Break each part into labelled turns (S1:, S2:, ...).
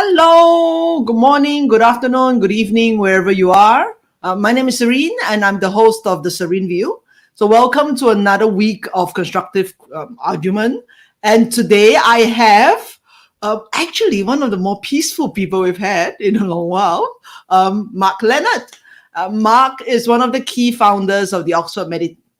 S1: Hello, good morning, good afternoon, good evening, wherever you are. My name is Serene, and I'm the host of the Serene View. So, welcome to another week of Constructive Argument. And today I have actually one of the more peaceful people we've had in a long while, Mark Leonard. Mark is one of the key founders of the Oxford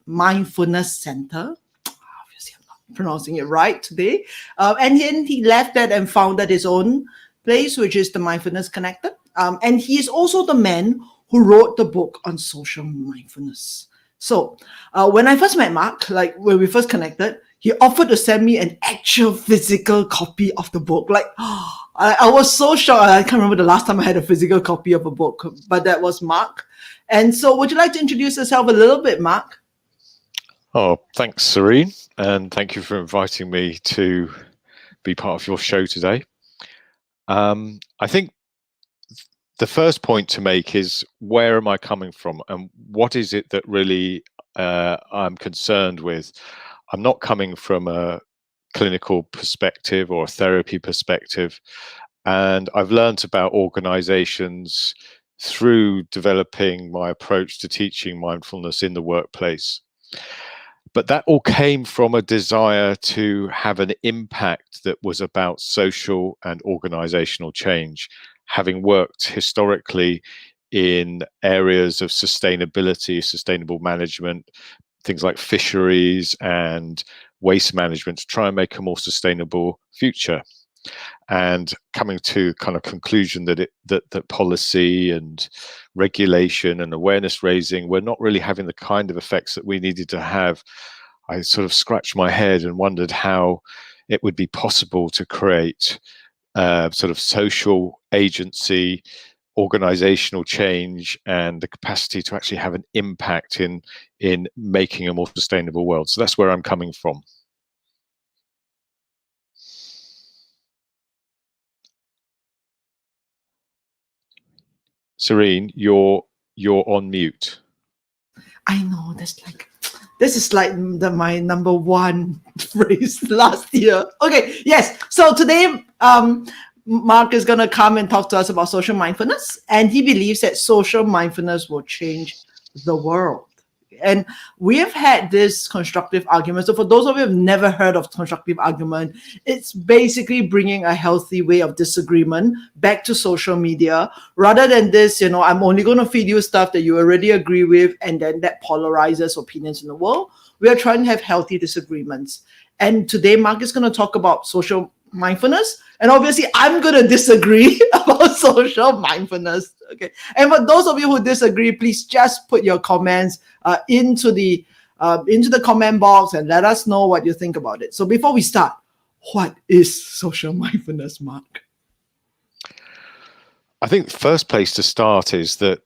S1: Mindfulness Center. Obviously, I'm not pronouncing it right today. And he left that and founded his own place, which is the Mindfulness Connected. And he is also the man who wrote the book on social mindfulness. So when I first met Mark, like when we first connected, he offered to send me an actual physical copy of the book. Like, I was so shocked. I can't remember the last time I had a physical copy of a book, but that was Mark. And so would you like to introduce yourself a little bit, Mark?
S2: Oh, thanks, Serene. And thank you for inviting me to be part of your show today. I think the first point to make is, where am I coming from and what is it that really I'm concerned with? I'm not coming from a clinical perspective or a therapy perspective, and I've learned about organizations through developing my approach to teaching mindfulness in the workplace. But that all came from a desire to have an impact that was about social and organizational change. Having worked historically in areas of sustainability, sustainable management, things like fisheries and waste management, to try and make a more sustainable future. And coming to kind of conclusion that policy and regulation and awareness raising were not really having the kind of effects that we needed to have, I sort of scratched my head and wondered how it would be possible to create sort of social agency, organizational change, and the capacity to actually have an impact in making a more sustainable world. So that's where I'm coming from. Serene, you're on mute.
S1: I know, this is like my number one phrase last year. Okay, yes. So today, Mark is going to come and talk to us about social mindfulness, and he believes that social mindfulness will change the world. And we have had this constructive argument. So for those of you who have never heard of constructive argument, it's basically bringing a healthy way of disagreement back to social media, rather than this, I'm only going to feed you stuff that you already agree with, and then that polarizes opinions in the world. We are trying to have healthy disagreements. And today, Mark is going to talk about social mindfulness. And obviously, I'm going to disagree about social mindfulness. Okay. And for those of you who disagree, please just put your comments into the comment box and let us know what you think about it. So before we start, what is social mindfulness, Mark?
S2: I think the first place to start is that,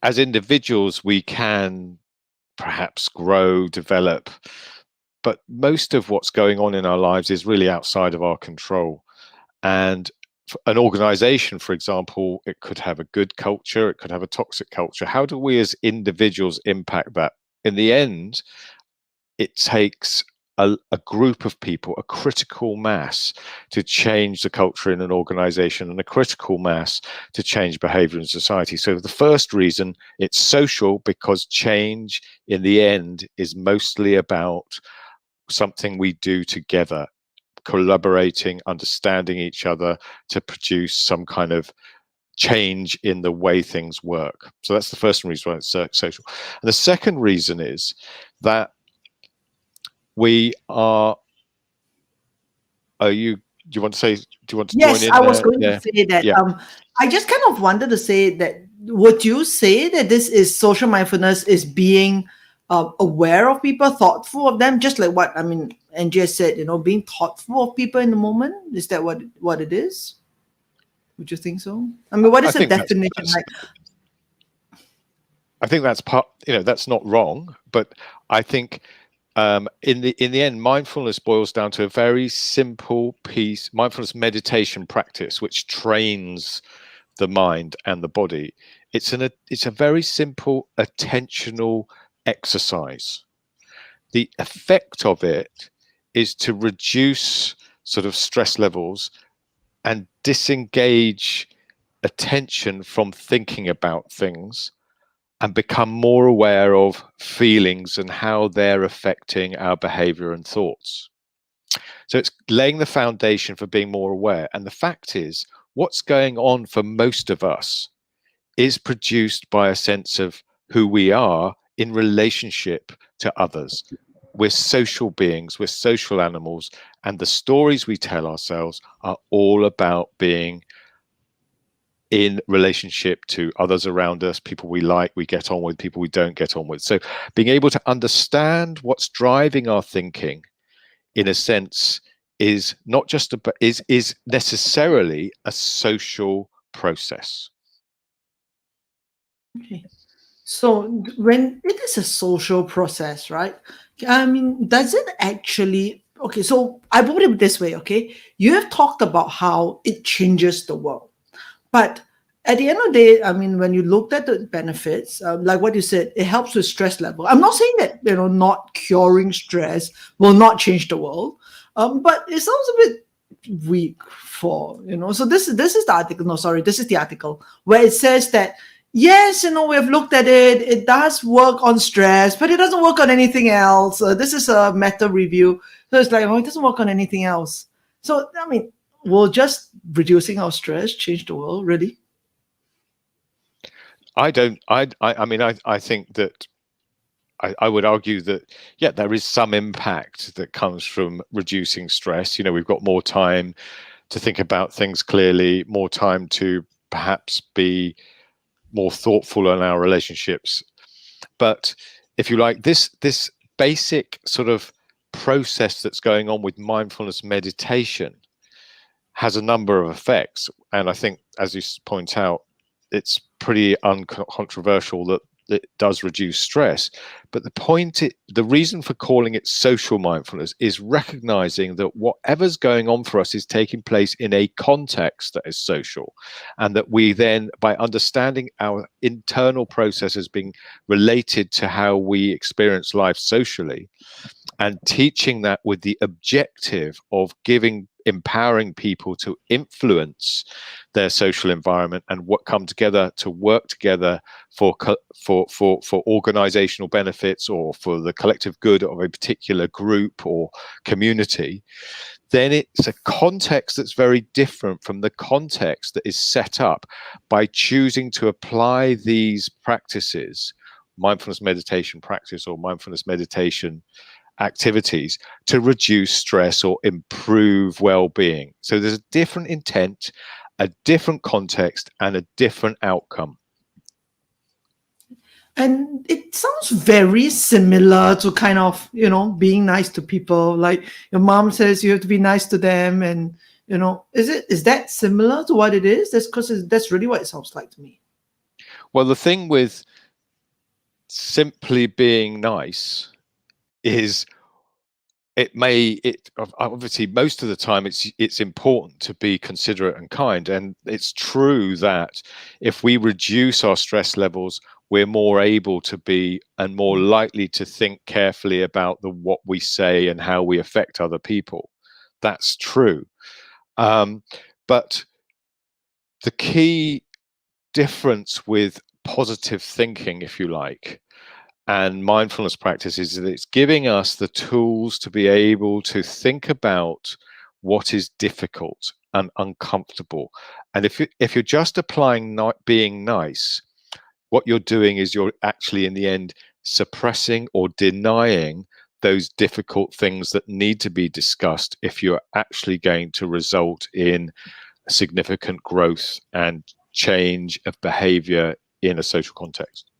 S2: as individuals, we can perhaps grow, develop, but most of what's going on in our lives is really outside of our control. And an organization, for example, it could have a good culture, it could have a toxic culture. How do we as individuals impact that? In the end, it takes a group of people, a critical mass, to change the culture in an organization, and a critical mass to change behavior in society. So the first reason, it's social, because change in the end is mostly about something we do together, collaborating, understanding each other to produce some kind of change in the way things work. So that's the first reason why it's social. And the second reason is that we are. Do you want to say? Do you want to join in?
S1: Yes, I was going to say that.
S2: Yeah.
S1: I just kind of wanted to say that. Would you say that this is social mindfulness is being aware of people, thoughtful of them, just like what Angie said, being thoughtful of people in the moment? Is that what it is? Would you think so? What is the definition?
S2: I think that's part. That's not wrong, but I think in the end, mindfulness boils down to a very simple piece. Mindfulness meditation practice, which trains the mind and the body. It's a very simple attentional exercise. The effect of it is to reduce sort of stress levels and disengage attention from thinking about things and become more aware of feelings and how they're affecting our behavior and thoughts. So it's laying the foundation for being more aware. And the fact is, what's going on for most of us is produced by a sense of who we are in relationship to others. We're social beings, we're social animals, and the stories we tell ourselves are all about being in relationship to others around us, people we like, we get on with, people we don't get on with. So being able to understand what's driving our thinking, in a sense, is not just is necessarily a social process.
S1: Okay. So when it is a social process, right? I mean, does it actually, okay, so I put it this way, okay? You have talked about how it changes the world. But at the end of the day, I mean, when you looked at the benefits, like what you said, it helps with stress level. I'm not saying that, not curing stress will not change the world, but it sounds a bit weak for, so this is the article. No, sorry, this is the article where it says that, yes, we've looked at it. It does work on stress, but it doesn't work on anything else. This is a meta review. So it's like, it doesn't work on anything else. So, I mean, will just reducing our stress change the world, really?
S2: I think that I would argue that, yeah, there is some impact that comes from reducing stress. We've got more time to think about things clearly, more time to perhaps be more thoughtful in our relationships. But if you like, this basic sort of process that's going on with mindfulness meditation has a number of effects. And I think, as you point out, it's pretty uncontroversial that it does reduce stress. But the reason for calling it social mindfulness is recognizing that whatever's going on for us is taking place in a context that is social, and that we then, by understanding our internal processes being related to how we experience life socially, and teaching that with the objective of empowering people to influence their social environment and come together to work together for organizational benefits or for the collective good of a particular group or community, then it's a context that's very different from the context that is set up by choosing to apply these practices, mindfulness meditation practice or mindfulness meditation activities, to reduce stress or improve well-being. So there's a different intent, a different context, and a different outcome.
S1: And it sounds very similar to kind of, being nice to people. Like your mom says you have to be nice to them. And, is that similar to what it is? That's really what it sounds like to me.
S2: Well, the thing with simply being nice is obviously most of the time it's important to be considerate and kind, and it's true that if we reduce our stress levels, we're more able to be and more likely to think carefully about what we say and how we affect other people. That's true, but the key difference with positive thinking, if you like, and mindfulness practice is that it's giving us the tools to be able to think about what is difficult and uncomfortable. And if you're just applying not being nice, what you're doing is you're actually in the end suppressing or denying those difficult things that need to be discussed if you're actually going to result in significant growth and change of behavior in a social context.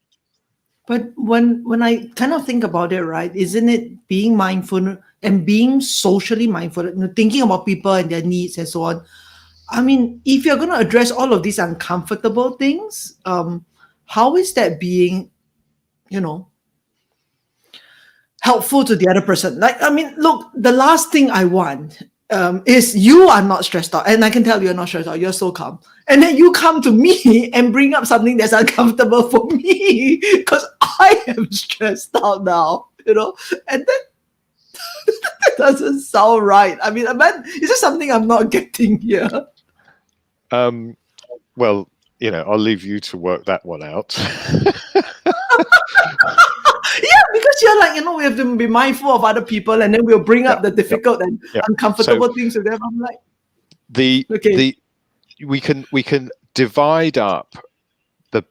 S1: But when I kind of think about it, right, isn't it being mindful and being socially mindful, thinking about people and their needs and so on? I mean, if you're going to address all of these uncomfortable things, how is that being, helpful to the other person? Like, I mean, look, the last thing I want is you are not stressed out, and I can tell you're not stressed out. You're so calm, and then you come to me and bring up something that's uncomfortable for me because I am stressed out now, and then that doesn't sound right. I mean, is there something I'm not getting here?
S2: Well, I'll leave you to work that one out.
S1: Yeah, because you're like, we have to be mindful of other people, and then we'll bring up the difficult and uncomfortable things with them. I'm like,
S2: we can divide up the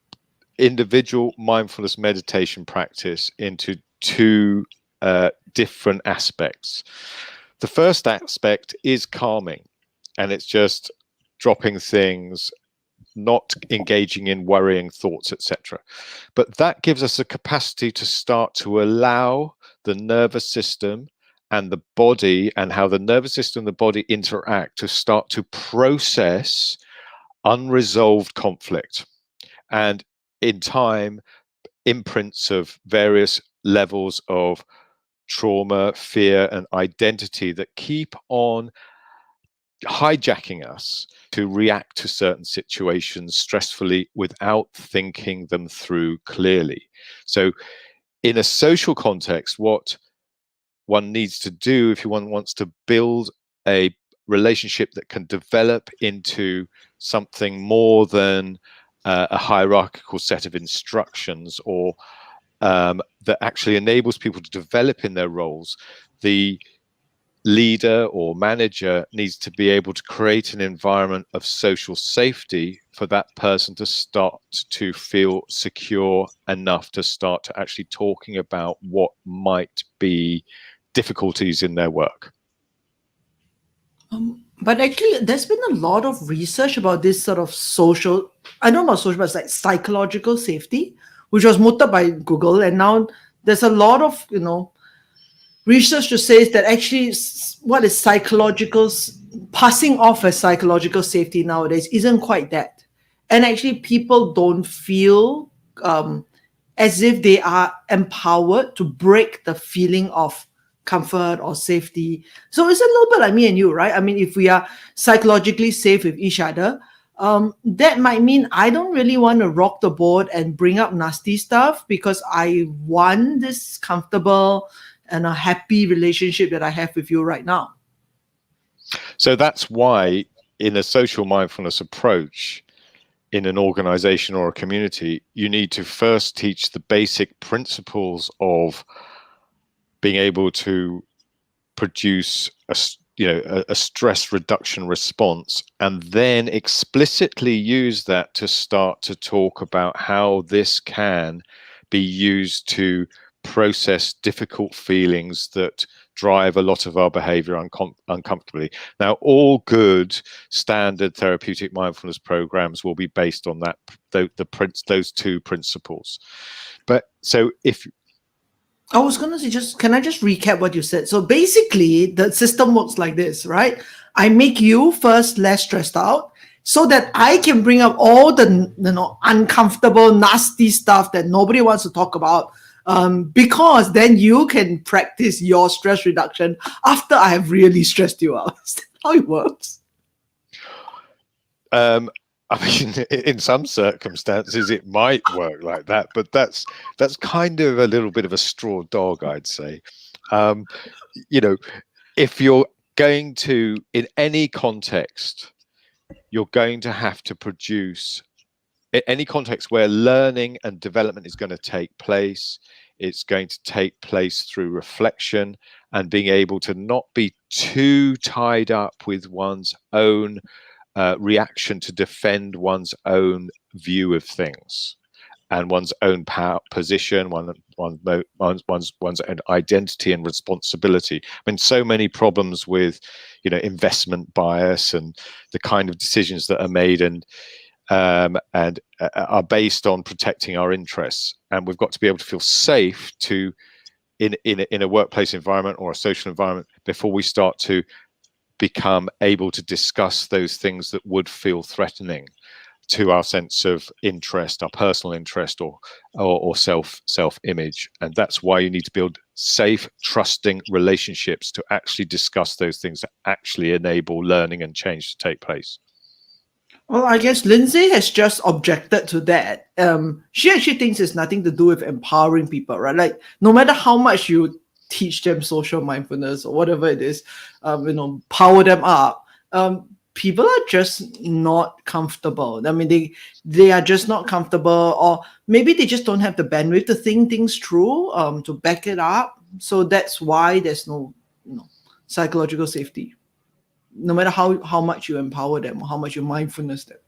S2: individual mindfulness meditation practice into two different aspects. The first aspect is calming, and it's just dropping things, not engaging in worrying thoughts, etc. But that gives us a capacity to start to allow the nervous system and the body, and how the nervous system and the body interact, to start to process unresolved conflict, and in time, imprints of various levels of trauma, fear, and identity that keep on hijacking us to react to certain situations stressfully without thinking them through clearly. So in a social context, what one needs to do, if one wants to build a relationship that can develop into something more than a hierarchical set of instructions, or that actually enables people to develop in their roles, the leader or manager needs to be able to create an environment of social safety for that person to start to feel secure enough to start to actually talking about what might be difficulties in their work.
S1: But actually, there's been a lot of research about this sort of social, I don't know, social, but it's like psychological safety, which was mooted by Google. And now there's a lot of, research to say that actually what is passing off as psychological safety nowadays isn't quite that. And actually people don't feel as if they are empowered to break the feeling of comfort or safety. So it's a little bit like me and you, right? I mean, if we are psychologically safe with each other, that might mean I don't really want to rock the boat and bring up nasty stuff, because I want this comfortable and a happy relationship that I have with you right now.
S2: So that's why in a social mindfulness approach, in an organization or a community, you need to first teach the basic principles of being able to produce a stress reduction response, and then explicitly use that to start to talk about how this can be used to process difficult feelings that drive a lot of our behavior uncomfortably. Now, all good standard therapeutic mindfulness programs will be based on that, those two principles. But so if
S1: I was going to say, can I just recap what you said? So basically, the system works like this, right? I make you first less stressed out, so that I can bring up all the uncomfortable, nasty stuff that nobody wants to talk about, because then you can practice your stress reduction after I have really stressed you out. Is that how it works?
S2: I mean, in some circumstances, it might work like that, but that's kind of a little bit of a straw dog, I'd say. If you're going to, in any context, you're going to have to produce, in any context where learning and development is going to take place, it's going to take place through reflection and being able to not be too tied up with one's own reaction to defend one's own view of things and one's own power position, one's own identity and responsibility. I mean, so many problems with, investment bias and the kind of decisions that are made and are based on protecting our interests. And we've got to be able to feel safe in a workplace environment or a social environment before we start to become able to discuss those things that would feel threatening to our sense of interest, our personal interest, or self-image. And that's why you need to build safe, trusting relationships to actually discuss those things that actually enable learning and change to take place.
S1: Well, I guess Lindsay has just objected to that. She actually thinks it's nothing to do with empowering people, right? Like, no matter how much you teach them social mindfulness or whatever it is, power them up, people are just not comfortable. I mean, they are just not comfortable, or maybe they just don't have the bandwidth to think things through, to back it up. So that's why there's no, psychological safety, no matter how much you empower them or how much you mindfulness them.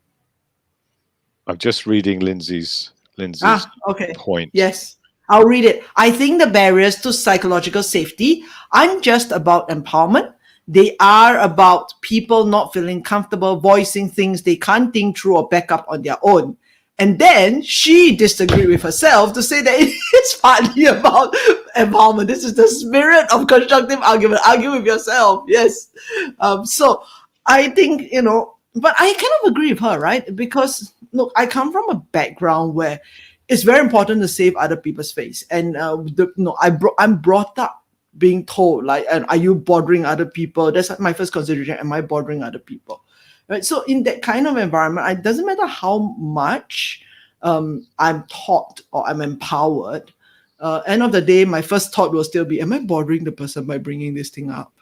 S2: I'm just reading Lindsay's
S1: Okay.
S2: point.
S1: Yes, I'll read it. I think the barriers to psychological safety aren't just about empowerment. They are about people not feeling comfortable voicing things they can't think through or back up on their own. And then she disagreed with herself to say that it is partly about empowerment. This is the spirit of constructive argument. Argue with yourself. Yes. So I think, but I kind of agree with her, right? Because look, I come from a background where it's very important to save other people's face. And I'm brought up being told, like, and are you bothering other people? That's my first consideration. Am I bothering other people? Right. So in that kind of environment, it doesn't matter how much I'm taught or I'm empowered. End of the day, my first thought will still be, am I bothering the person by bringing this thing up?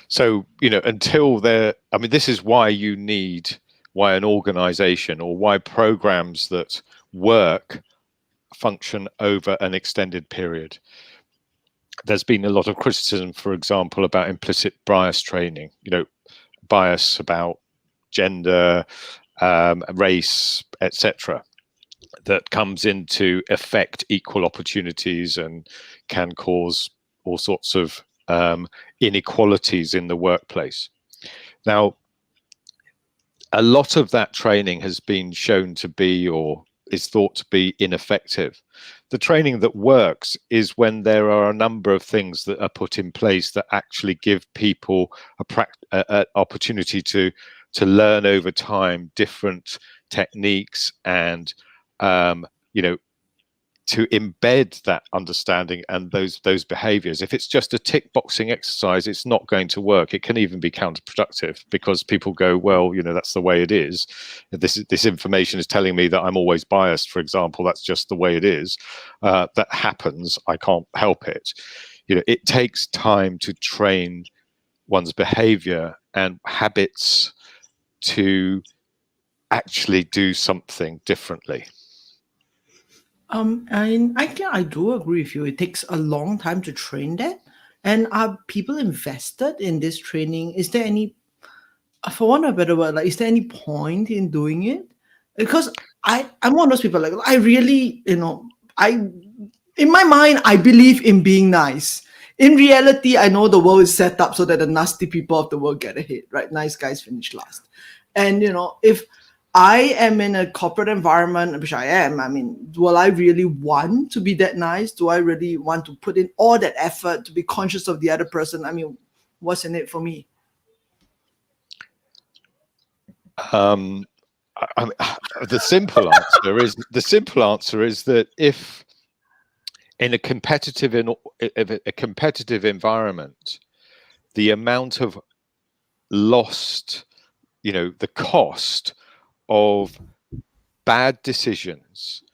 S2: So, until this is why why an organization or why programs that work function over an extended period. There's been a lot of criticism, for example, about implicit bias training, bias about gender, race, etc., that comes into affect equal opportunities and can cause all sorts of inequalities in the workplace. Now, a lot of that training has been shown to be, or is thought to be, ineffective. The training that works is when there are a number of things that are put in place that actually give people an opportunity to learn over time different techniques and to embed that understanding and those behaviors. If it's just a tick boxing exercise, it's not going to work. It can even be counterproductive because people go, well, that's the way it is. This information is telling me that I'm always biased, for example. That's just the way it is. That happens. I can't help it. It takes time to train one's behavior and habits to actually do something differently.
S1: I do agree with you. It takes a long time to train that. And are people invested in this training? Is there any, for want of a better word, like, is there any point in doing it? Because I'm one of those people, like, I really, in my mind, I believe in being nice. In reality, I know the world is set up so that the nasty people of the world get ahead, right? Nice guys finish last. And, if I am in a corporate environment, which I am, will I really want to be that nice? Do I really want to put in all that effort to be conscious of the other person? What's in it for me?
S2: The simple answer is that if in a competitive environment, the amount of lost, the cost of bad decisions,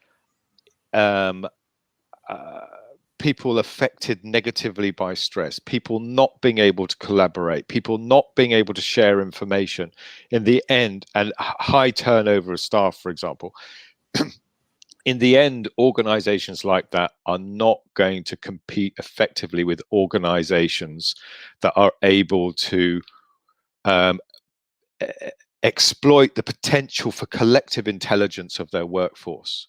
S2: people affected negatively by stress, people not being able to collaborate, people not being able to share information in the end, and high turnover of staff, for example, in the end, organizations like that are not going to compete effectively with organizations that are able to exploit the potential for collective intelligence of their workforce.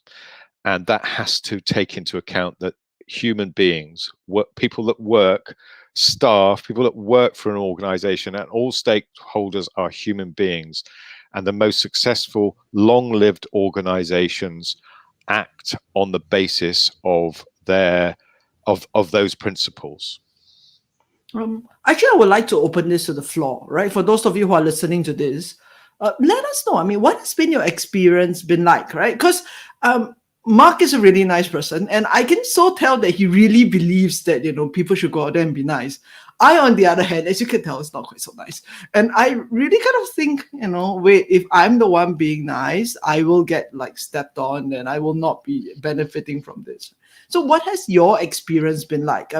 S2: And that has to take into account that human beings, people that work, staff, people that work for an organization, and all stakeholders are human beings. And the most successful, long-lived organizations act on the basis of those principles.
S1: Actually, I would like to open this to the floor, right? For those of you who are listening to this, let us know. What has been your experience been like, right? Because Mark is a really nice person, and I can so tell that he really believes that people should go out there and be nice. I, on the other hand, as you can tell, it's not quite so nice. And I really kind of think, wait, if I'm the one being nice, I will get stepped on, and I will not be benefiting from this. So what has your experience been like?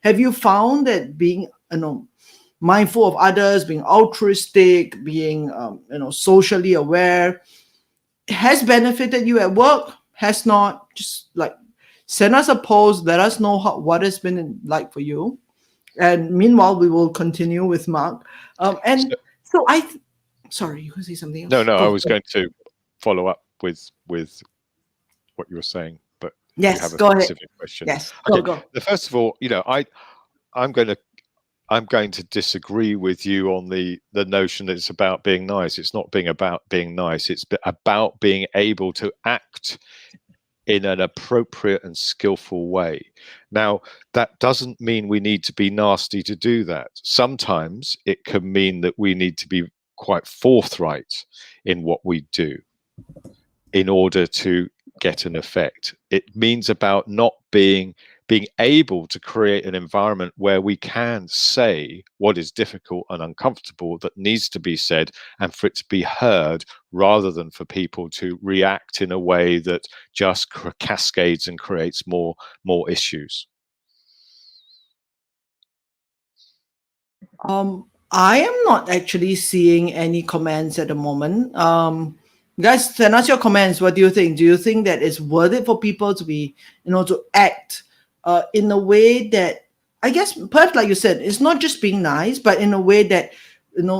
S1: Have you found that being, mindful of others, being altruistic, being socially aware, has benefited you at work, has not, just like send us a post, let us know what it's been like for you. And meanwhile, we will continue with Mark. Sorry, you can say something else.
S2: No, I was going to follow up with what you were saying, but
S1: yes,
S2: you have a
S1: go
S2: specific
S1: ahead.
S2: question.
S1: Yes,
S2: okay.
S1: go.
S2: First of all, I'm going to disagree with you on the notion that it's about being nice. It's not about being nice. It's about being able to act in an appropriate and skillful way. Now, that doesn't mean we need to be nasty to do that. Sometimes it can mean that we need to be quite forthright in what we do in order to get an effect. It means about not being able to create an environment where we can say what is difficult and uncomfortable that needs to be said, and for it to be heard, rather than for people to react in a way that just cascades and creates more issues.
S1: I am not actually seeing any comments at the moment. Guys, send us your comments. What do you think? Do you think that it's worth it for people to be, to act in a way that, I guess, perhaps like you said, it's not just being nice, but in a way that,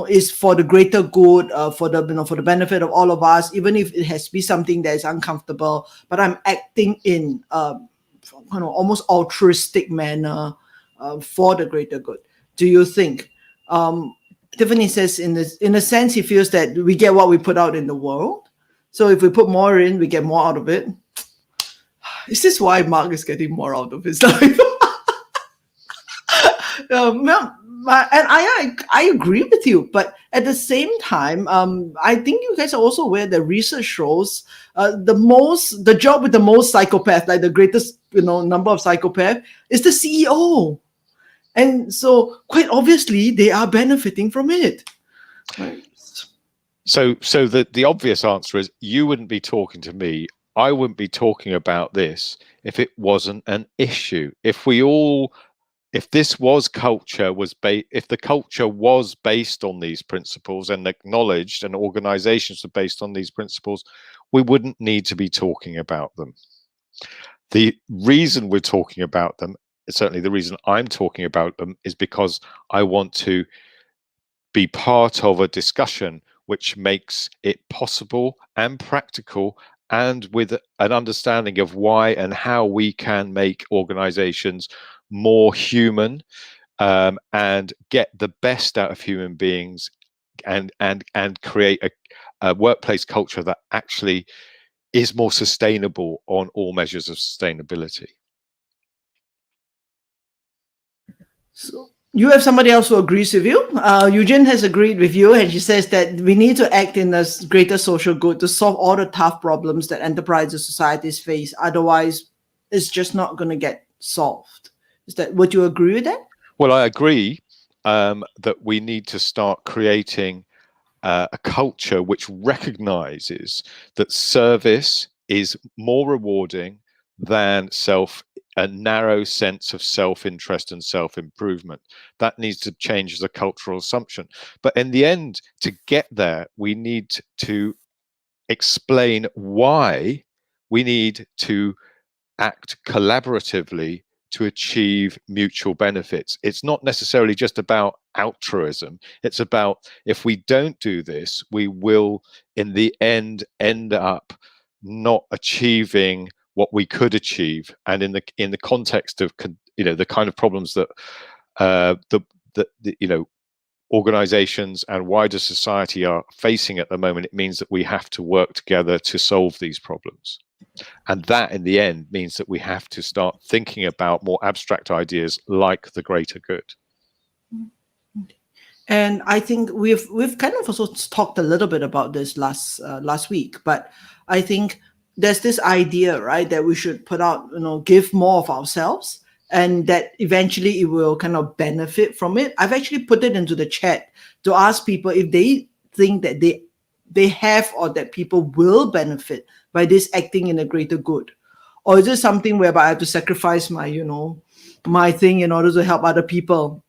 S1: is for the greater good, for the benefit of all of us, even if it has to be something that is uncomfortable, but I'm acting in, almost altruistic manner for the greater good. Do you think? Tiffany says, in a sense, he feels that we get what we put out in the world. So if we put more in, we get more out of it. Is this why Mark is getting more out of his life? And I agree with you, but at the same time, I think you guys are also aware that research shows the job with the most psychopaths, like the greatest number of psychopaths, is the CEO. And so quite obviously they are benefiting from it. Right?
S2: So the obvious answer is you wouldn't be talking to me. I wouldn't be talking about this if it wasn't an issue. If this was culture, if the culture was based on these principles and acknowledged, and organizations were based on these principles, we wouldn't need to be talking about them. The reason we're talking about them, certainly the reason I'm talking about them, is because I want to be part of a discussion which makes it possible and practical, and with an understanding of why and how we can make organizations more human, and get the best out of human beings, and create a workplace culture that actually is more sustainable on all measures of sustainability.
S1: So you have somebody else who agrees with you. Eugene has agreed with you, and she says that we need to act in a greater social good to solve all the tough problems that enterprises, societies face. Otherwise, it's just not going to get solved. Would you agree with that?
S2: Well, I agree that we need to start creating a culture which recognizes that service is more rewarding than a narrow sense of self-interest and self-improvement. That needs to change as a cultural assumption. But in the end, to get there, we need to explain why we need to act collaboratively to achieve mutual benefits. It's not necessarily just about altruism. It's about, if we don't do this, we will in the end up not achieving what we could achieve. And in the context of the kind of problems that organizations and wider society are facing at the moment, it means that we have to work together to solve these problems. And that in the end means that we have to start thinking about more abstract ideas like the greater good.
S1: And I think we've kind of also talked a little bit about this last week, but I think there's this idea, right, that we should put out, give more of ourselves, and that eventually it will kind of benefit from it. I've actually put it into the chat to ask people if they think that they have, or that people will benefit by this acting in a greater good. Or is it something whereby I have to sacrifice my, my thing in order to help other people?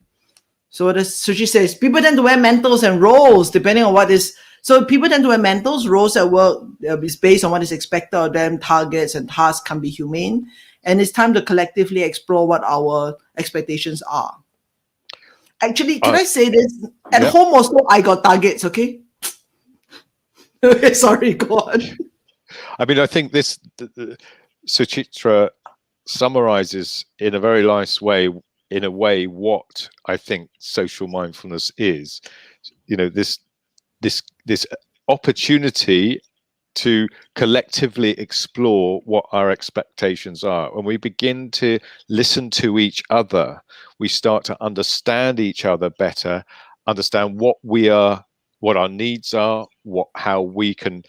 S1: So what does Sushi says? People tend to wear mantles and roles depending on what is. So people tend to wear mantles, roles at work is based on what is expected of them. Targets and tasks can be humane, and it's time to collectively explore what our expectations are. Actually, can I say this? At home also, I got targets. Okay. Sorry, go on.
S2: I mean, I think this Suchitra summarizes in a very nice way, what I think social mindfulness is. This opportunity to collectively explore what our expectations are. When we begin to listen to each other, we start to understand each other better, understand what our needs are, how we can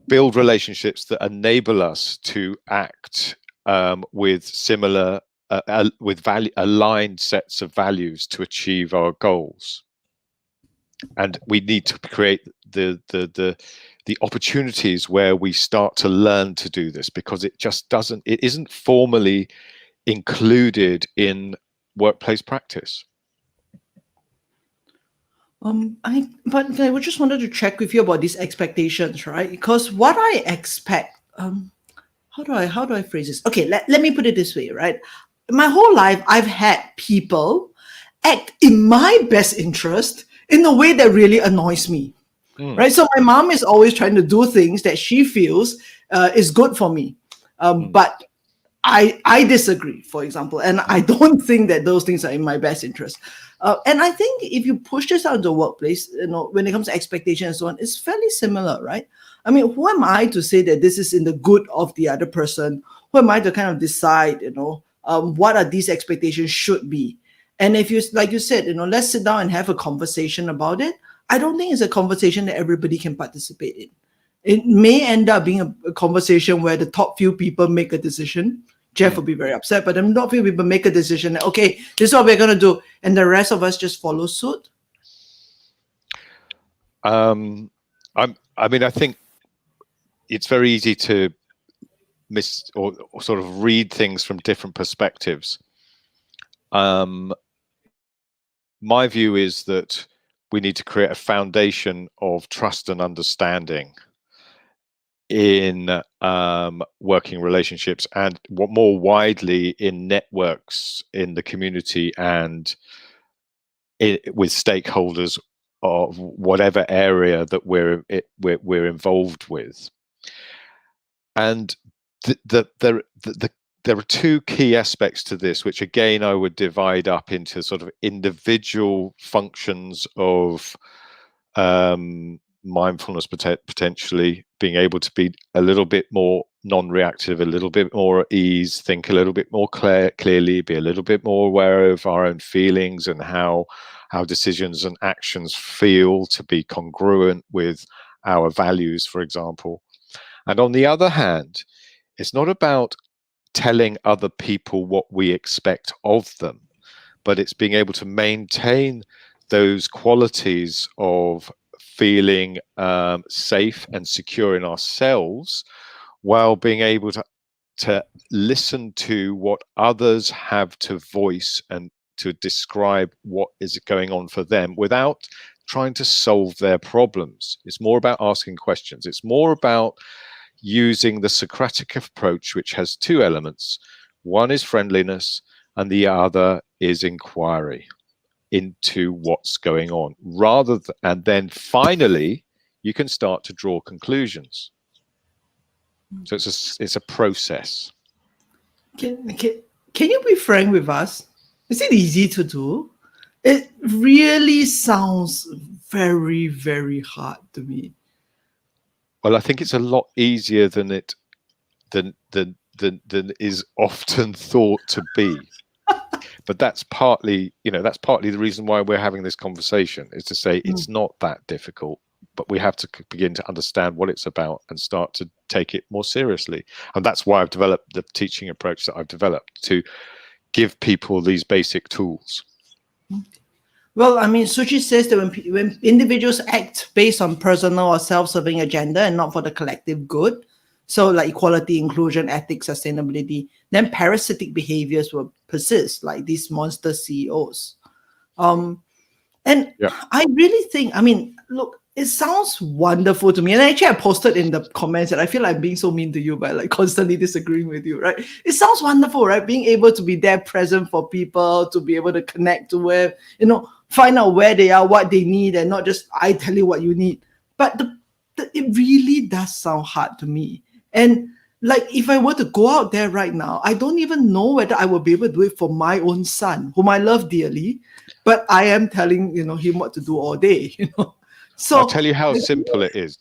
S2: build relationships that enable us to act with similar, aligned sets of values to achieve our goals. And we need to create the opportunities where we start to learn to do this, because it isn't formally included in workplace practice.
S1: I just wanted to check with you about these expectations, right? Because what I expect, how do I phrase this? Okay, let me put it this way, right? My whole life, I've had people act in my best interest in a way that really annoys me, right? So my mom is always trying to do things that she feels is good for me, but I disagree, for example, and I don't think that those things are in my best interest. And I think if you push this out to the workplace, when it comes to expectation and so on, it's fairly similar, right? I mean, who am I to say that this is in the good of the other person? Who am I to kind of decide, what are these expectations should be? And if you, like you said, let's sit down and have a conversation about it. I don't think it's a conversation that everybody can participate in. It may end up being a conversation where the top few people make a decision. Jeff will be very upset, but the top few people make a decision. Okay, this is what we're going to do. And the rest of us just follow suit.
S2: I think it's very easy to miss or sort of read things from different perspectives. My view is that we need to create a foundation of trust and understanding in working relationships, and more widely in networks in the community and with stakeholders of whatever area that we're involved with. And there are two key aspects to this, which again I would divide up into sort of individual functions of mindfulness, potentially being able to be a little bit more non-reactive, a little bit more at ease, think a little bit more clearly, be a little bit more aware of our own feelings and how decisions and actions feel to be congruent with our values, for example. And on the other hand, it's not about telling other people what we expect of them, but it's being able to maintain those qualities of feeling safe and secure in ourselves, while being able to listen to what others have to voice and to describe what is going on for them without trying to solve their problems. It's more about asking questions. It's more about using the Socratic approach, which has two elements. One is friendliness and the other is inquiry into what's going on, and then finally you can start to draw conclusions. So it's a process.
S1: Can you be frank with us? Is it easy to do? It really sounds very, very hard to me.
S2: Well, I think it's a lot easier than is often thought to be. But that's partly the reason why we're having this conversation, is to say it's not that difficult, but we have to begin to understand what it's about and start to take it more seriously. And that's why I've developed the teaching approach that I've developed, to give people these basic tools.
S1: Well, I mean, Suchi says that when individuals act based on personal or self-serving agenda and not for the collective good, So like equality, inclusion, ethics, sustainability, then parasitic behaviors will persist, like these monster CEOs. And
S2: Yeah.
S1: I really think, I mean, look, it sounds wonderful to me. And actually, I posted in the comments that I feel like I'm being so mean to you by like constantly disagreeing with you, right? It sounds wonderful, right? Being able to be there present for people, to be able to connect with, find out where they are, what they need, and not just I tell you what you need. But it really does sound hard to me. And like, if I were to go out there right now, I don't even know whether I will be able to do it for my own son, whom I love dearly, but I am telling, him what to do all day, So
S2: I'll tell you how simple it is.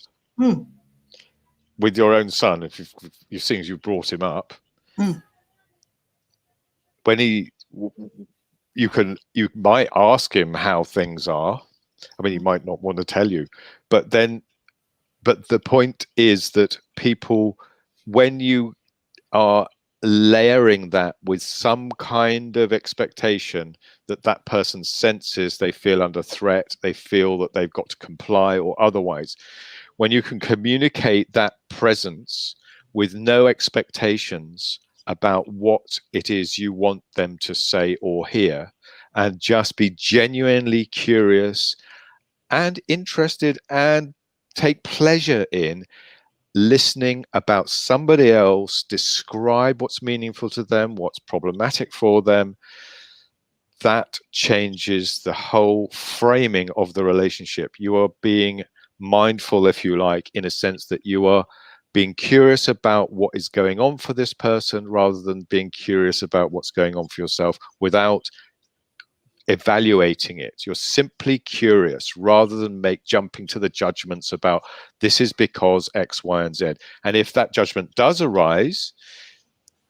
S2: With your own son, if you've seen as you've brought him up, when you might ask him how things are. I mean, he might not want to tell you, but the point is that people, when you are layering that with some kind of expectation that person senses they feel under threat, they feel that they've got to comply or otherwise, when you can communicate that presence with no expectations about what it is you want them to say or hear, and just be genuinely curious and interested and take pleasure in listening about somebody else describe what's meaningful to them, what's problematic for them, that changes the whole framing of the relationship. You are being mindful, if you like, in a sense that you are being curious about what is going on for this person rather than being curious about what's going on for yourself without evaluating it. You're simply curious rather than jumping to the judgments about this is because X, Y, and Z. And if that judgment does arise,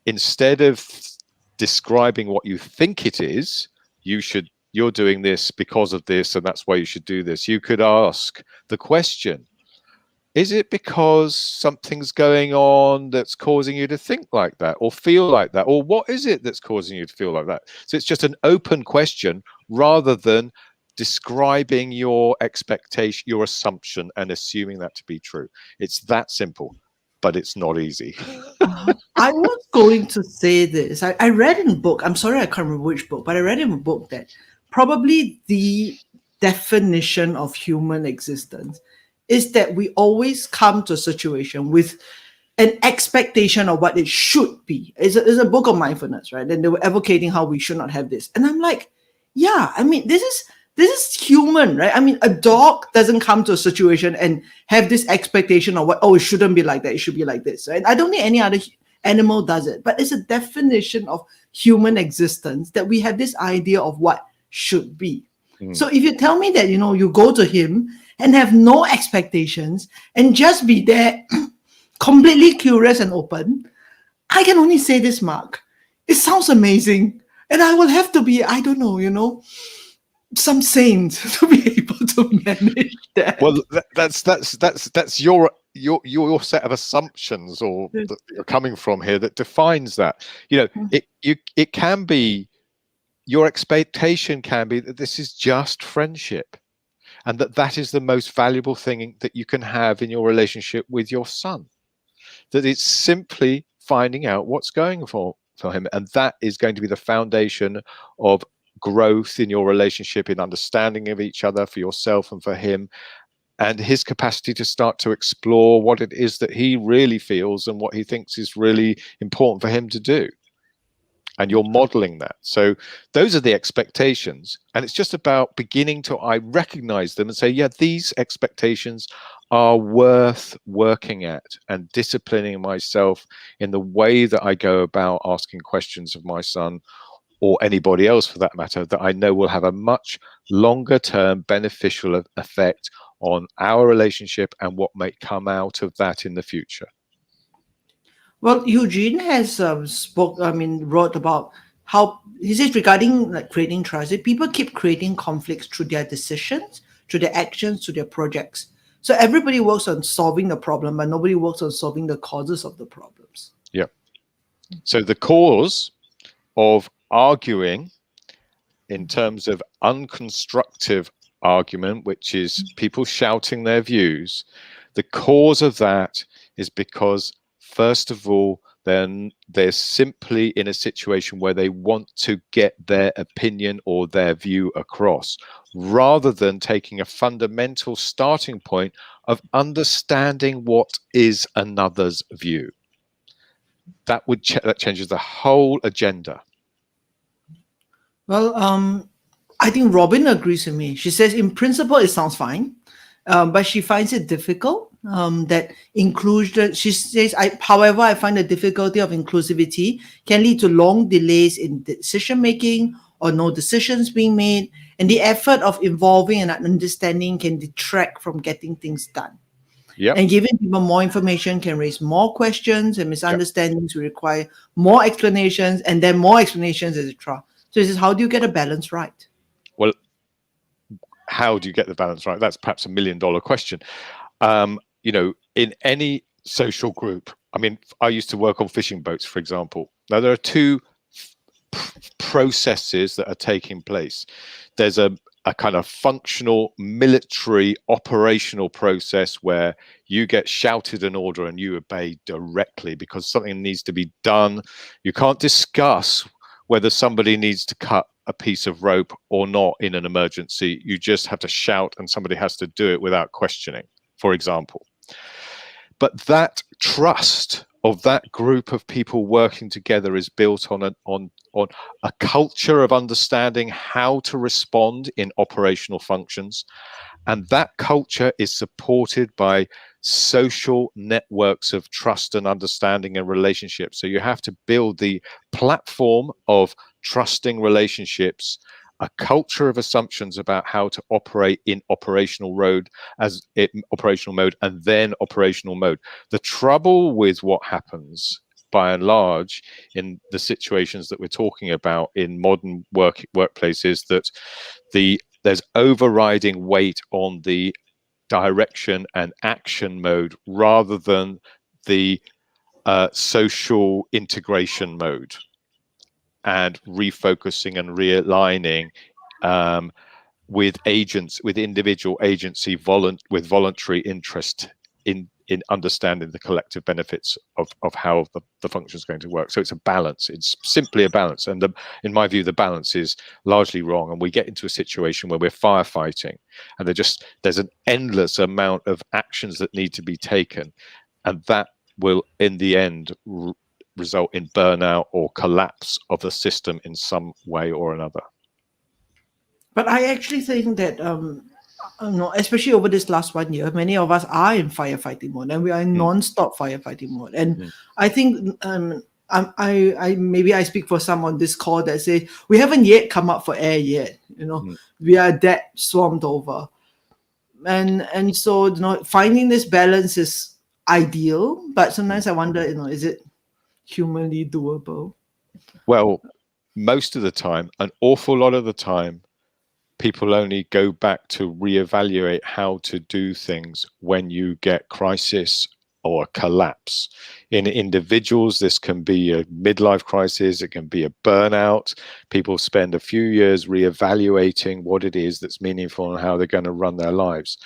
S2: instead of describing what you think it is, you're doing this because of this, and that's why you should do this. You could ask the question, is it because something's going on that's causing you to think like that or feel like that? Or what is it that's causing you to feel like that? So it's just an open question rather than describing your expectation, your assumption, and assuming that to be true. It's that simple, but it's not easy.
S1: I was going to say this. I read in a book, I'm sorry, I can't remember which book, but I read in a book that probably the definition of human existence is that we always come to a situation with an expectation of what it should be. It's a book of mindfulness, right? And they were advocating how we should not have this. And I'm like, yeah, I mean, this is human, right? I mean, a dog doesn't come to a situation and have this expectation of what, it shouldn't be like that, it should be like this, right? I don't think any other animal does it, but it's a definition of human existence that we have this idea of what should be. So if you tell me that, you go to him and have no expectations and just be there completely curious and open, I can only say this, Mark. It sounds amazing. And I will have to be, I don't know, some saint to be able to manage that.
S2: Well, that's your set of assumptions or that you're coming from here that defines that. It can be, your expectation can be that this is just friendship, and that is the most valuable thing that you can have in your relationship with your son. That it's simply finding out what's going for him, and that is going to be the foundation of growth in your relationship, in understanding of each other, for yourself and for him, and his capacity to start to explore what it is that he really feels and what he thinks is really important for him to do. And you're modeling that. So those are the expectations. And it's just about beginning to recognize them and say, yeah, these expectations are worth working at, and disciplining myself in the way that I go about asking questions of my son, or anybody else for that matter, that I know will have a much longer term beneficial effect on our relationship and what may come out of that in the future.
S1: Well, Eugene has wrote about how he says regarding like creating trust, that people keep creating conflicts through their decisions, through their actions, through their projects. So everybody works on solving the problem, but nobody works on solving the causes of the problems.
S2: Yeah. So the cause of arguing in terms of unconstructive argument, which is people shouting their views, the cause of that is because first of all, then they're simply in a situation where they want to get their opinion or their view across, rather than taking a fundamental starting point of understanding what is another's view. That changes the whole agenda.
S1: Well, I think Robin agrees with me. She says, in principle, it sounds fine, but she finds it difficult. That inclusion, she says, however, I find the difficulty of inclusivity can lead to long delays in decision making or no decisions being made, and the effort of involving and understanding can detract from getting things done.
S2: Yep.
S1: And giving people more information can raise more questions, and misunderstandings will require more explanations, and then more explanations, etc. So this is, how do you get a balance right?
S2: Well, how do you get the balance right? That's perhaps $1 million question. You know, in any social group, I mean, I used to work on fishing boats, for example. Now, there are two processes that are taking place. There's a kind of functional military operational process where you get shouted an order and you obey directly because something needs to be done. You can't discuss whether somebody needs to cut a piece of rope or not in an emergency. You just have to shout and somebody has to do it without questioning, for example. But that trust of that group of people working together is built on a culture of understanding how to respond in operational functions. And that culture is supported by social networks of trust and understanding and relationships. So you have to build the platform of trusting relationships, a culture of assumptions about how to operate in operational mode, and then operational mode. The trouble with what happens by and large in the situations that we're talking about in modern workplaces, that there's overriding weight on the direction and action mode rather than the social integration mode, and refocusing and realigning with individual agency, with voluntary interest in understanding the collective benefits of how the function is going to work. So it's a balance. It's simply a balance. And in my view, the balance is largely wrong. And we get into a situation where we're firefighting and there's an endless amount of actions that need to be taken. And that will, in the end, result in burnout or collapse of the system in some way or another.
S1: But I actually think that, especially over this last 1 year, many of us are in firefighting mode, and we are in non-stop firefighting mode. And I think I maybe I speak for some on this call that say we haven't yet come up for air yet. We are that swarmed over, and so finding this balance is ideal. But sometimes I wonder, is it humanly doable?
S2: Well, most of the time, an awful lot of the time, people only go back to reevaluate how to do things when you get crisis or collapse. In individuals, this can be a midlife crisis, it can be a burnout. People spend a few years reevaluating what it is that's meaningful and how they're going to run their lives.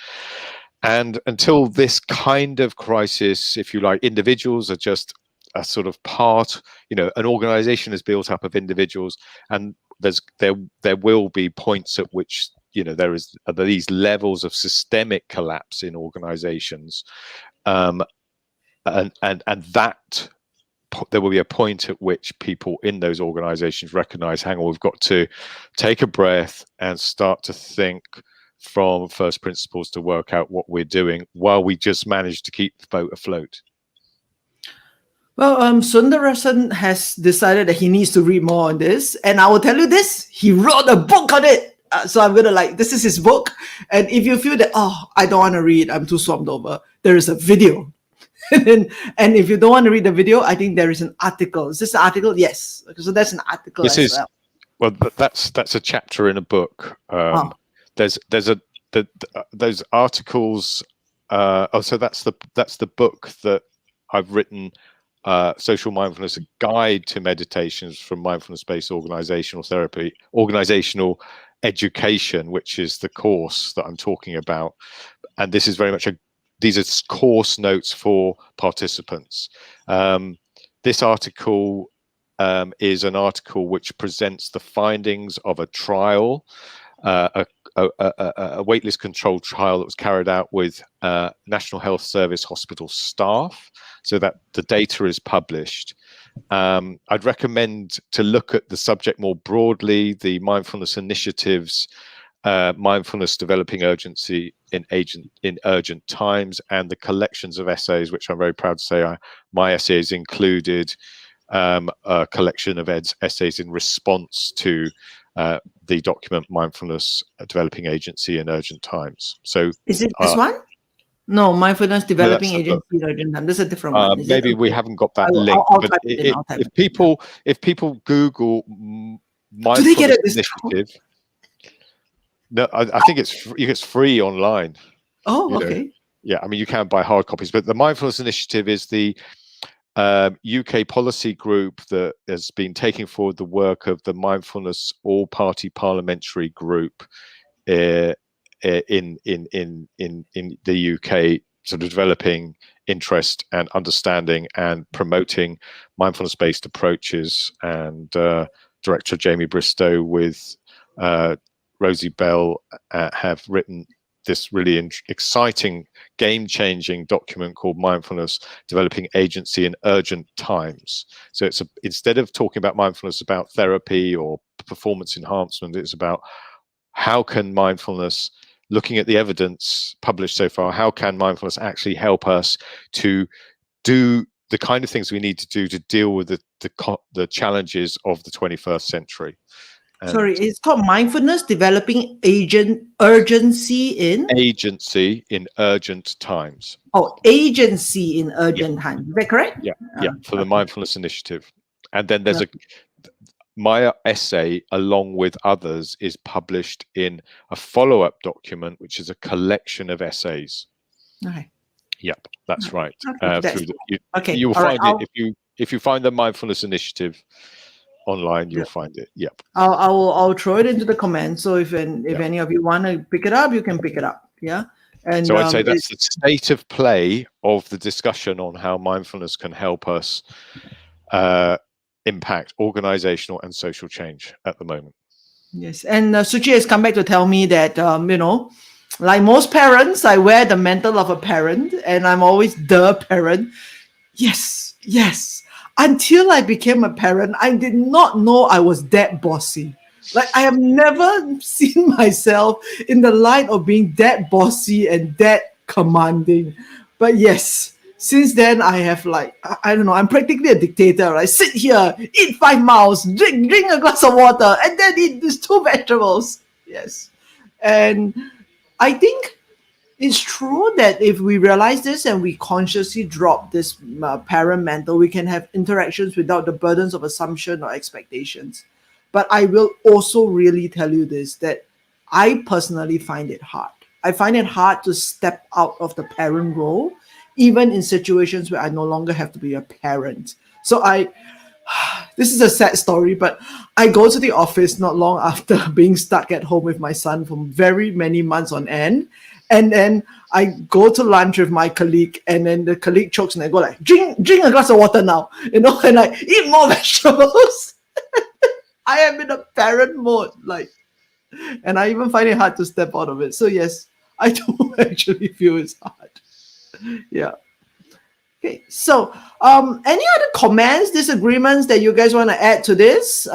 S2: And until this kind of crisis, if you like, individuals are just a sort of part, an organization is built up of individuals, and there will be points at which there is these levels of systemic collapse in organizations, and that there will be a point at which people in those organizations recognize, hang on, we've got to take a breath and start to think from first principles to work out what we're doing while we just manage to keep the boat afloat.
S1: Well, Sundarasan has decided that he needs to read more on this, and I will tell you this: he wrote a book on it. So I'm gonna this is his book. And if you feel that I don't want to read, I'm too swamped over, there is a video. and if you don't want to read the video, I think there is an article. Is this an article? Yes. So that's an article.
S2: Well, that's a chapter in a book. There's those articles. So that's the book that I've written. Social Mindfulness, a guide to meditations from mindfulness-based organizational education, which is the course that I'm talking about. And this is very much these are course notes for participants. This article is an article which presents the findings of a trial, a waitlist controlled trial that was carried out with National Health Service hospital staff, so that the data is published. I'd recommend to look at the subject more broadly, the mindfulness initiatives, mindfulness developing urgency in urgent times, and the collections of essays, which I'm very proud to say my essays included a collection of essays in response to the document Mindfulness Developing Agency in Urgent Times. So
S1: is it this one? No, Mindfulness Developing Agency in Urgent Times. This is a different one.
S2: Maybe we haven't got that link. But if people Google Mindfulness Initiative, no, I think it's free online.
S1: Oh, okay.
S2: Yeah, I mean, you can buy hard copies, but the Mindfulness Initiative is the UK policy group that has been taking forward the work of the Mindfulness All-Party Parliamentary Group in the UK, sort of developing interest and understanding and promoting mindfulness-based approaches. And Director Jamie Bristow with Rosie Bell have written this really exciting, game-changing document called Mindfulness Developing Agency in Urgent Times. So it's instead of talking about mindfulness about therapy or performance enhancement, it's about how can mindfulness, looking at the evidence published so far, how can mindfulness actually help us to do the kind of things we need to do to deal with the challenges of the 21st century.
S1: Sorry, it's called Mindfulness Developing Urgency in
S2: Urgent Times.
S1: Oh, Agency in Urgent Times. Is that correct?
S2: Yeah, for the Mindfulness Initiative. And then there's my essay, along with others, is published in a follow-up document, which is a collection of essays.
S1: Okay.
S2: Yep, that's right.
S1: Okay.
S2: You will find it if you find the Mindfulness Initiative online, you'll find it. Yep.
S1: I'll throw it into the comments. So if any of you want to pick it up, you can pick it up. Yeah. And
S2: so I'd say that's the state of play of the discussion on how mindfulness can help us impact organizational and social change at the moment.
S1: Yes. And Suchi has come back to tell me that, like most parents, I wear the mantle of a parent and I'm always the parent. Yes. Until I became a parent, I did not know I was that bossy. Like, I have never seen myself in the light of being that bossy and that commanding. But yes, since then I have, like, I don't know, I'm practically a dictator. I sit here, eat 5 miles, drink a glass of water, and then eat these 2 vegetables. Yes. And I think it's true that if we realize this and we consciously drop this parent mantle, we can have interactions without the burdens of assumption or expectations. But I will also really tell you this, that I personally find it hard. I find it hard to step out of the parent role, even in situations where I no longer have to be a parent. So this is a sad story, but I go to the office not long after being stuck at home with my son for very many months on end. And then I go to lunch with my colleague, and then the colleague chokes and I go like, drink a glass of water now, and I eat more vegetables. I am in a parent mode, and I even find it hard to step out of it. So yes, I do actually feel it's hard. Yeah. Okay. So, any other comments, disagreements that you guys want to add to this?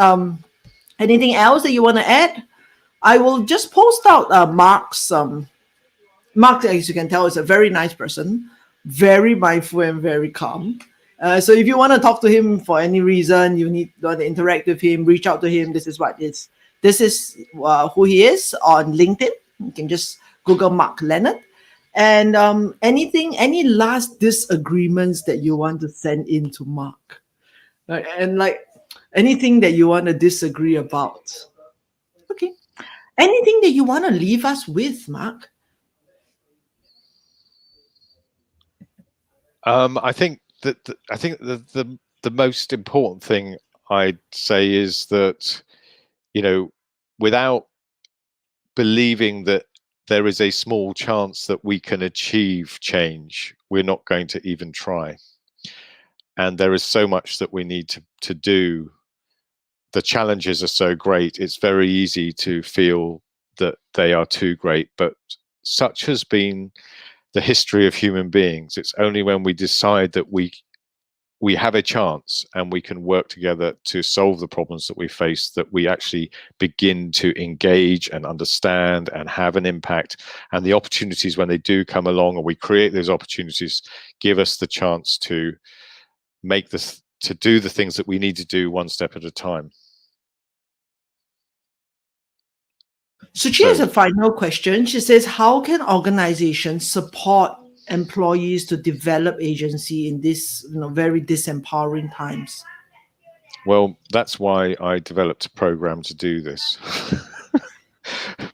S1: Anything else that you want to add? I will just post out Mark's. Mark, as you can tell, is a very nice person, very mindful and very calm. So if you want to talk to him for any reason, you want to interact with him, reach out to him. This is who he is on LinkedIn. You can just Google Mark Leonard. And any last disagreements that you want to send in to Mark? And anything that you want to disagree about? Okay. Anything that you want to leave us with, Mark?
S2: I think the most important thing I'd say is that, without believing that there is a small chance that we can achieve change, we're not going to even try. And there is so much that we need to do. The challenges are so great, it's very easy to feel that they are too great, but such has been the history of human beings. It's only when we decide that we have a chance and we can work together to solve the problems that we face that we actually begin to engage and understand and have an impact. And the opportunities, when they do come along, or we create those opportunities, give us the chance to make this, to do the things that we need to do one step at a time.
S1: So she has a final question. She says, how can organizations support employees to develop agency in this, very disempowering times?
S2: Well, that's why I developed a program to do this.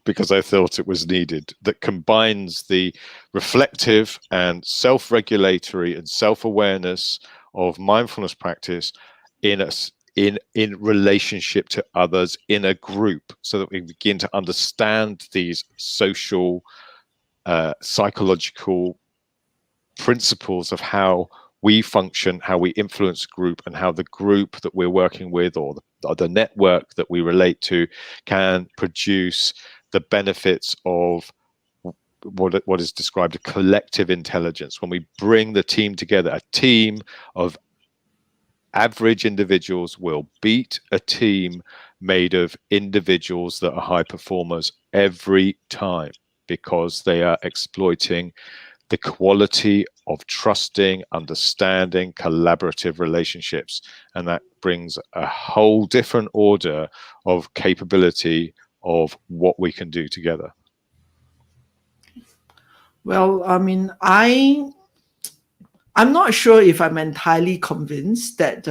S2: Because I thought it was needed, that combines the reflective and self-regulatory and self-awareness of mindfulness practice in relationship to others in a group, so that we begin to understand these social, psychological principles of how we function, how we influence group, and how the group that we're working with, or the network that we relate to, can produce the benefits of what is described as collective intelligence. When we bring the team together, a team of average individuals will beat a team made of individuals that are high performers every time, because they are exploiting the quality of trusting, understanding, collaborative relationships. And that brings a whole different order of capability of what we can do together.
S1: Well, I mean, I'm not sure if I'm entirely convinced that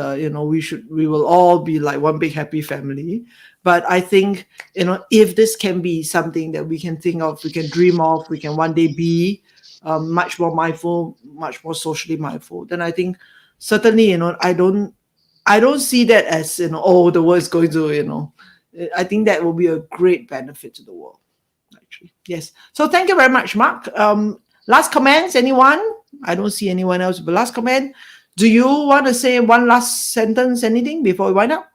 S1: we will all be like one big happy family. But I think if this can be something that we can think of, we can dream of, we can one day be much more mindful, much more socially mindful, then I think certainly I don't see that as the world is going to I think that will be a great benefit to the world. Actually, yes. So thank you very much, Mark. Last comments, anyone? I don't see anyone else, but last comment. Do you want to say one last sentence, anything before we wind up?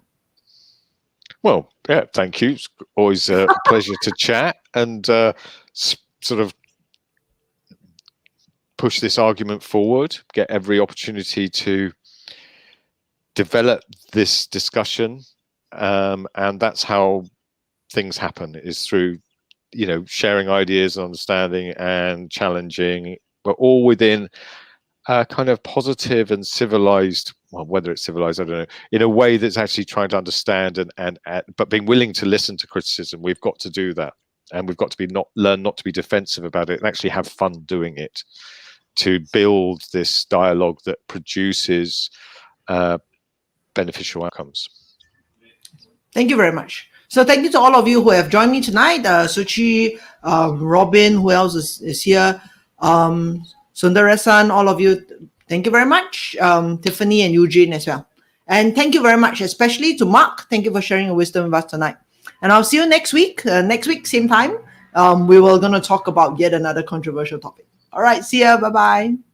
S2: Well, yeah, thank you. It's always a pleasure to chat and sort of push this argument forward, get every opportunity to develop this discussion. And that's how things happen, is through sharing ideas, understanding and challenging, but all within a kind of positive and civilized, well, whether it's civilized, I don't know, in a way that's actually trying to understand and but being willing to listen to criticism. We've got to do that, and we've got to learn not to be defensive about it and actually have fun doing it, to build this dialogue that produces beneficial outcomes. Thank
S1: you very much. So thank you to all of you who have joined me tonight. Suchi, Robin, who else is here? Sundarasan, all of you, thank you very much. Tiffany and Eugene as well. And thank you very much, especially to Mark. Thank you for sharing your wisdom with us tonight. And I'll see you next week. Next week, same time. We were going to talk about yet another controversial topic. All right, see ya. Bye-bye.